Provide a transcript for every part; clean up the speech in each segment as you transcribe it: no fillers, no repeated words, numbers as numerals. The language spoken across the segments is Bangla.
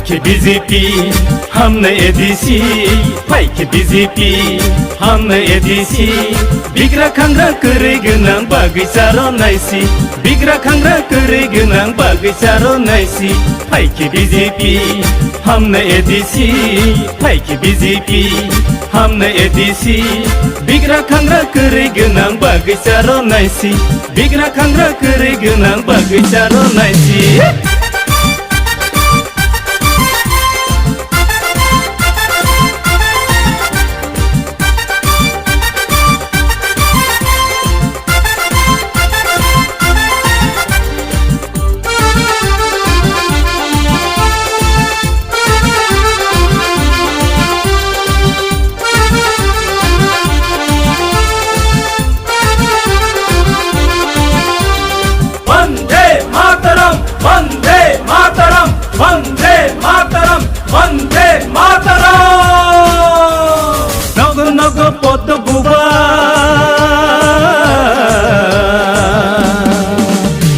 Paike BJP, हमने एडीसी Paike BJP, हमने एडीसी बिग्रा खांग्रा करे गोनां बागैसारो नायसि बिग्रा खांग्रा करे गोनां बागैसारो नायसि Paike BJP, हमने एडीसी Paike BJP, हमने एडीसी बिग्रा खांग्रा करे गोनां बागैसारो नायसि बिग्रा खांग्रा करे गोनां बागैसारो नायसि Vande Mataram, Vande Mataram. Nago nago poddo buba.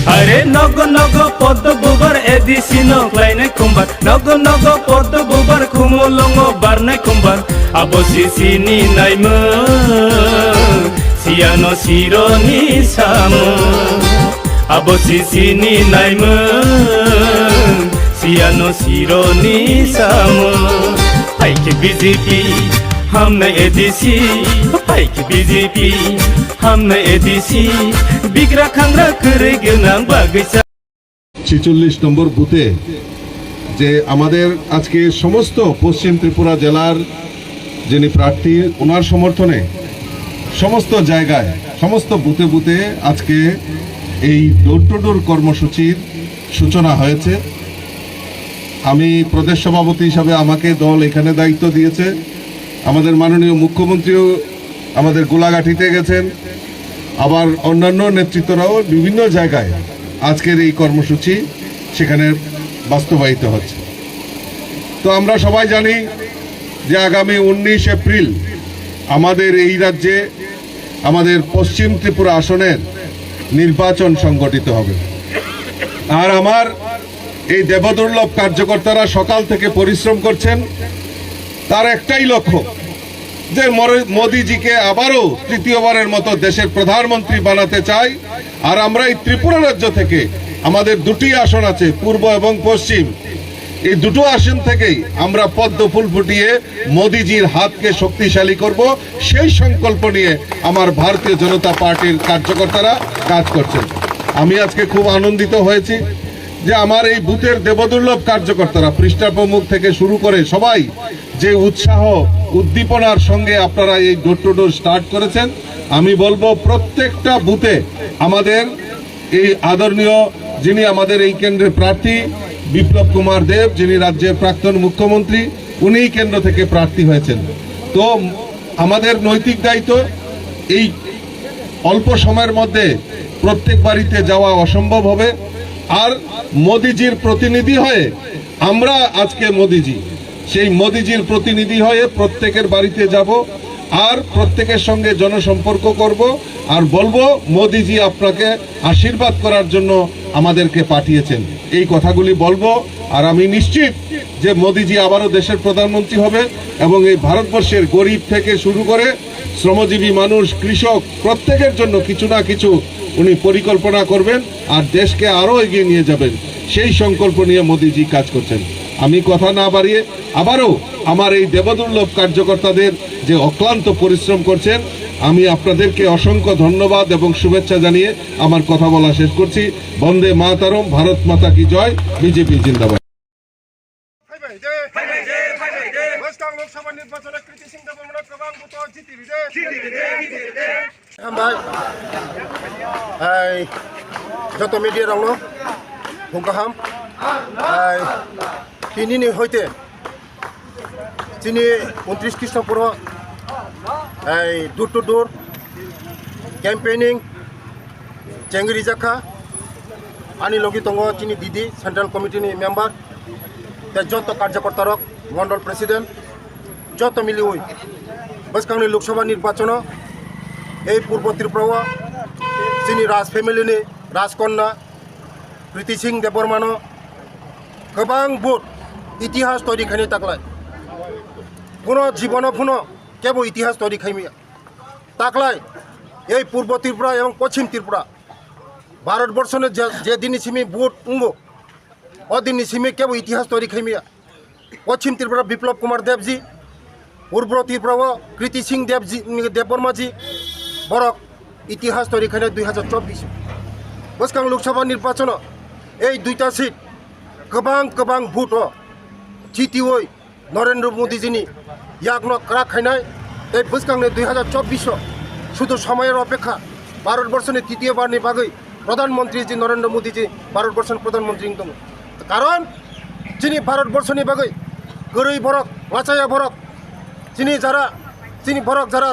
Are nago nago poddo bubar edisi no kleine kumbar. Nago nago poddo bubar kumulongo barne kumbar. Abosi sini naimu, siano sironi samu. Abosi sini naimu. सियानो सिरोनी Sama Paike BJP, हमने एडीसी Paike BJP, हमने एडीसी बिग्रा खांग्रा करे गोनां बागैसा 46 নম্বর বুথে যে আমাদের আজকে সমস্ত পশ্চিম ত্রিপুরা জেলার যিনি প্রার্থী ওনার সমর্থনে সমস্ত জায়গায় সমস্ত বুথে বুথে আজকে এই ডোর টু ডোর কর্মসূচির সূচনা হয়েছে আমি প্রদেশ সভাপতি হিসাবে আমাকে দল এখানে দায়িত্ব দিয়েছে আমাদের মাননীয় মুখ্যমন্ত্রীও আমাদের গোলাঘাটিতে গেছেন আবার অন্যান্য নেতৃত্বরাও বিভিন্ন জায়গায় আজকের এই কর্মসূচি সেখানে বাস্তবায়িত হচ্ছে তো আমরা সবাই জানি যে আগামী 19 এপ্রিল আমাদের এই রাজ্যে আমাদের পশ্চিম ত্রিপুরা আসনের নির্বাচন সংগঠিত হবে আর আমার এই দেবদুর্লভ কার্যকর্তারা সকাল থেকে পরিশ্রম করছেন তার একটাই লক্ষ্য যে মোদিজিকে আবারও তৃতীয়বারের মতো দেশের প্রধানমন্ত্রী বানাতে চাই আর আমরা এই ত্রিপুরা রাজ্য থেকে আমাদের দুটি আসন আছে পূর্ব এবং পশ্চিম এই দুটো আসন থেকেই আমরা পদ্ম ফুল ফুটিয়ে মোদিজির হাতকে শক্তিশালী করব সেই সংকল্প নিয়ে আমার ভারতীয় জনতা পার্টির কার্যকর্তারা কাজ করছেন আমি আজকে খুব আনন্দিত হয়েছি যে আমার এই বুথের দেবদুর্লভ কার্যকর্তারা পৃষ্ঠা প্রমুখ থেকে শুরু করে সবাই যে উৎসাহ উদ্দীপনার সঙ্গে আপনারা এই ডোর টু ডোর স্টার্ট করেছেন আমি বলবো প্রত্যেকটা বুথে আমাদের এই আদরণীয় যিনি আমাদের এই কেন্দ্রের প্রার্থী বিপ্লব কুমার দেব যিনি রাজ্যের প্রাক্তন মুখ্যমন্ত্রী উনি কেন্দ্র থেকে প্রার্থী হয়েছেন তো আমাদের নৈতিক দায়িত্ব এই অল্প সময়ের মধ্যে প্রত্যেক বাড়িতে যাওয়া অসম্ভব হবে আর মোদিজির প্রতিনিধি হয়ে আমরা আজকে মোদিজি সেই মোদিজির প্রতিনিধি হয়ে প্রত্যেকের বাড়িতে যাব আর প্রত্যেকের সঙ্গে জনসম্পর্ক করব আর বলবো মোদিজি আপনাকে আশীর্বাদ করার জন্য আমাদেরকে পাঠিয়েছেন এই কথাগুলি বলবো আর আমি নিশ্চিত যে মোদিজি আবারও দেশের প্রধানমন্ত্রী হবে এবং এই ভারতবর্ষের গরিব থেকে শুরু করে শ্রমজীবী মানুষ কৃষক প্রত্যেকের জন্য কিছু না কিছু উনি পরিকল্পনা করবেন আর দেশকে আরো এগিয়ে নিয়ে যাবেন সেই সংকল্প নিয়ে মোদিজি কাজ করছেন আমি কথা না বাড়িয়ে আবারও আমার এই দেবদুর্লভ কার্যকর্তাদের যে অক্লান্ত পরিশ্রম করছেন আমি আপনাদেরকে অসংখ্য ধন্যবাদ এবং শুভেচ্ছা জানিয়ে আমার কথা বলা শেষ করছি বন্দে মাতরম ভারত মাতা কি জয় বিজেপি জিন্দাবাদ যত মিডিয়া রং হুঙ্কাহাম তিনি হইতে তিনি 29 খ্রিস্টপুর ডোর টু ডোর ক্যাম্পেইনিং চেঙ্গিরি জাখা আনি লগি দङ তিনি দিদি সেন্ট্রাল কমিটিनि মেম্বার যত কার্যকর্তা মন্ডল প্রেসিডেন্ট যত মিলি ওই বসকাংনি লোকসভা নির্বাচন এই পূর্ব ত্রিপুরা যিনি রাজ ফ্যামিলিनि राजकन्या प्रीति सिंह देबबर्मान गोबां बुथ ইতিহাস তৈরি খাইনি তাকলায় কোনো জীবন পুনঃ কেবল ইতিহাস তৈরি খাইমিয়া তাকলায় এই পূর্ব ত্রিপুরা এবং পশ্চিম ত্রিপুরা ভারতবর্ষের যে দিনসিমি বুট উঙ্গ অদিনসিমি কেবল ইতিহাস তৈরি খাইমিয়া পশ্চিম ত্রিপুরা বিপ্লব কুমার দেবজি পূর্ব ত্রিপুরা কৃতি সিং দেবজি দেববর্মাজি বরক ইতিহাস তৈরি খাইনে 2024 বসকাং লোকসভা নির্বাচন এই দুইটা সিট गोबां भोट जितिवै नरेंद्र मोदीजीनि यागन राखायनाय এই বসকাংনে 2024 শুধু সময়ের অপেক্ষা ভারতবর্ষের তৃতীয়বারনি বাগৈ প্রধানমন্ত্রী জি নরেন্দ্র মোদীজি ভারতবর্ষের প্রধানমন্ত্রী দङ কারণ যিনি ভারতবর্ষনি বাগৈ গরৈ বরক লাচায়া বরক যিনি বরক যারা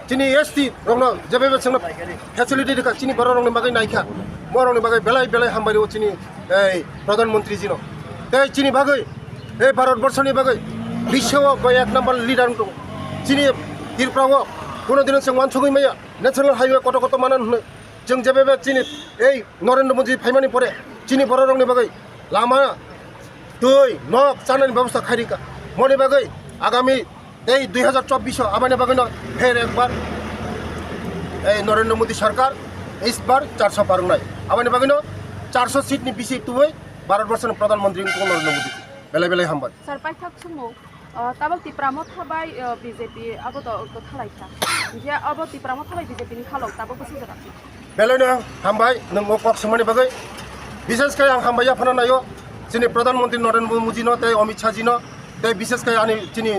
যিনি এসটি রং যেভাবে जोंनो ফ্যাসিলিটি দেখা যিনি বড় রংनि বাগৈ নাইখা মরংनि বাগৈ বেলাই বেলাই হামবাयो যিনি এই প্রধানমন্ত্রী জি তাই যিনি বাগৈ এই ভারতবর্ষনি বাগৈ বিশ্ব এক নম্বর লিডার দङ যিনি ত্রিপুরাও কোনোদিনও जों मानसुगै मैया ন্যাশনাল हाइवे কত কত মানাन होनो जों जेबेबे যিনি এই নরেন্দ্র মোদী ফাইমানি পরে যিনি বড় রংनि বাগৈ লাमा दै नक जानायनि ব্যবস্থা खारिका मनि बागै आगामी এই 2024 आबानि बागैनो फिर एक बार এই नरेंद्र मोदी सरकार इस बार 400 पारंनाय आबानि बागैनो 400 सीटनि बिसि तुबै भारतबर्षनि प्रधानमंत्री नरेंद्र मोदी बेले बेले हामबाय सर पाइथाक समाव ताबक तिप्रामो थाबाय बीजेपी अब तो थालायथा जे अब तिप्रामो थाबाय बीजेपी नि खालक ताबो बसि जरा बेलेनो हामबाय नों अकक समनि बागै विशेषकै आं हामबाय आफाना नायो जोंनि प्रधानमंत्री नरेंद्र मोदी न तै अमित शाह जी न तै विशेषकै आनि जोंनि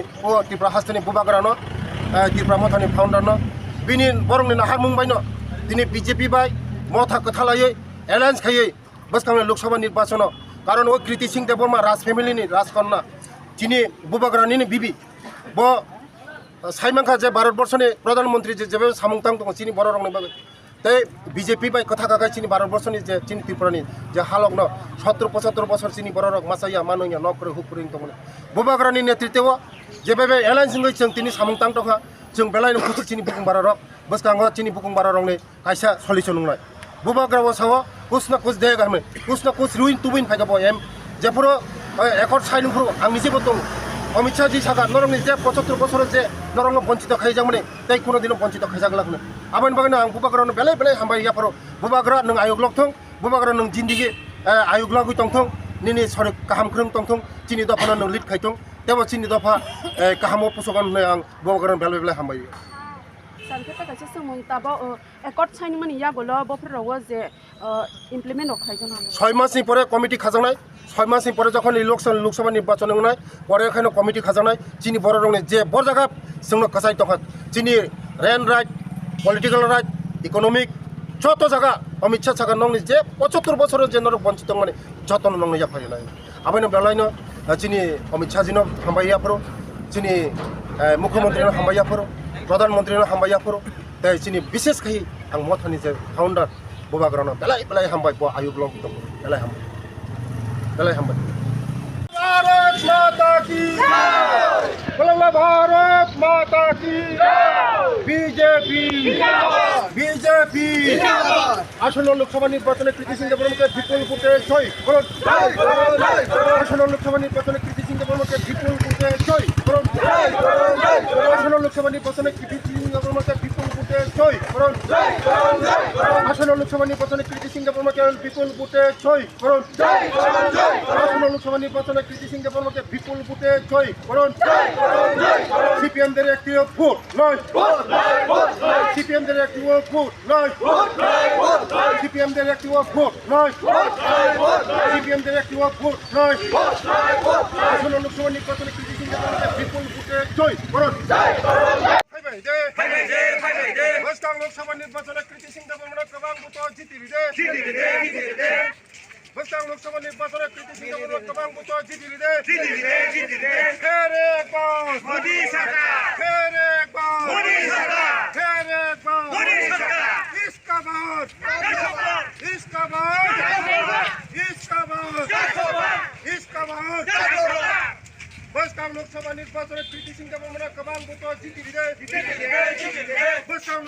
त्रिपुरा हास्टनि बुबाग्रा न त्रिपुरा मथानि फाउन्डार न बिनि बरंनि नाहार मुंबाय न दिनै बीजेपी बाय मथा कथालायै एलायन्स खायै बसकांनि लोकसभा निर्वाचन कारण ओ कृति सिंह देबबर्मा राज फेमिलिनि राजकन्या যিনি বুবাগ্রানিনি বিবি ব সাইমাংখা যে ভারতবর্ষनि প্রধানমন্ত্রী যে যেভাবে সামংতাং দङ চিনি বড় রংनि বাগै তাই বিজেপি বাই কথা কাগাই চিনি ভারতবর্ষनि যে চিনি ত্রিপুরাनि যে হালক ন 70-75 বছর চিনি বড় রক মাসাইয়া মানইয়া নকরে হুকুরিং দङ বুবাগ্রানি নেতৃত্ব যেভাবে এলাयन्स जों जों তিনি সামংতাং दङ जों बेलायनो खुसि चिनि बुकुं बारा रक बसकांग चिनि बुकुं बारा रंनि कायसा सलिसन नंनाय बुबाग्राव साव कुसना कुस दे गामे कुसना कुस रुइन तुबिन फायगाबो एम जेपुरो एकट साइनफोर आं निजेबो दङ अमित शाह जी सागा नरंनि जे 75 বছর जे नरंग बंचित खायजामने तै कोनो दिन बंचित खायजागलाखनो आबान बागैनो आं बुबाग्रानो बेले बेले हामबाय याफोरो बुबाग्रा नों आयुग्लक थं बुबाग्रा नों जिंदगी आयुग्लागै तंथं निनि सर गाहाम ख्रों तंथं चिनि दफाना नों लिड खायथं तेबो चिनि दफा गाहामो पुसगन होननाय आं बुबाग्रानो बेले बेले हामबाय सानफेता कासे समं ताबो एकट साइन मानि या गलो बफोराव जे इमप्लिमेन्ट खायजन 6 मासनि परे कमिटि खाजानाय 6 मासनि परे যখন इलेक्शन लोकसभा निर्वाचन होनाय परे एखाने कमिटि खाजानाय चिनि बर रंनि जे बर जागा जोंनो कसाय दङ चिनि रेन राइट पलिटिकल राइट इकोनॉमिक যত জায়গা अमित शाह सागा नंनि जे 75 বছর जे नर बंचित माने जतन नंनि या फायनाय आबायनो बेलायनो चिनि अमित शाह जिनो हामबायाफोर चिनि मुख्यमंत्रीनो हामबायाफोर प्रधानमंत्रीनो हामबायाफोर तै चिनि विशेष खाय आं मथानि जे फाउंडार बुबाग्रानो बेलाय बेलाय हामबाय ब आयुग्लक दङ बेलाय हामबाय बेलाय हामबाय भारत माता की जय बोलो भारत माता की जय बीजेपी जिंदाबाद बीजेपी जिंदाबाद আসন্ন লোকসভা নির্বাচনে কৃতি সিং দেববর্মাকে বিপুল ভোটে জয় করুন আসন্ন লোকসভা নির্বাচনে কৃতি সিং দেববর্মাকে বিপুল ভোটে জয় করুন আসন্ন লোকসভা নির্বাচনে কৃতি সিং দেববর্মাকে বিপুল ভোটে জয় করুন আসন্ন লোকসভা নির্বাচনে কৃতি সিং দেববর্মাকে বিপুল ভোটে জয় করুন আসন্ন লোকসভা নির্বাচনে কৃতি সিং দেববর্মাকে বিপুল ভোটে জয় করুন সিপিএম দের একটি ভোট নয় সিপিএম দের একটি ভোট নয় সিপিএম দের একটি ভোট নয় সিপিএম দের একটি ভোট নয় আসন্ন লোকসভা নির্বাচনে কৃতি সিং দেববর্মাকে বিপুল ভোটে জয় করুন বসকাং লোকসভা নির্বাচনে কৃতি সিং দেববর্মা গোবাং ভোট জিতিবিদে बसकां लोकसभा निर्वाचन कृति सिंह देबबर्मा गोबां भोट जितिबिदे फिर एक बार मोदी सरकार फिर एक बार मोदी सरकार फिर एक बार मोदी सरकार इसका बाद इसका बाद इसका बाद इसका बाद बसकां लोकसभा निर्वाचन कृति सिंह देबबर्मा गोबां भोट जितिबिदे बसकां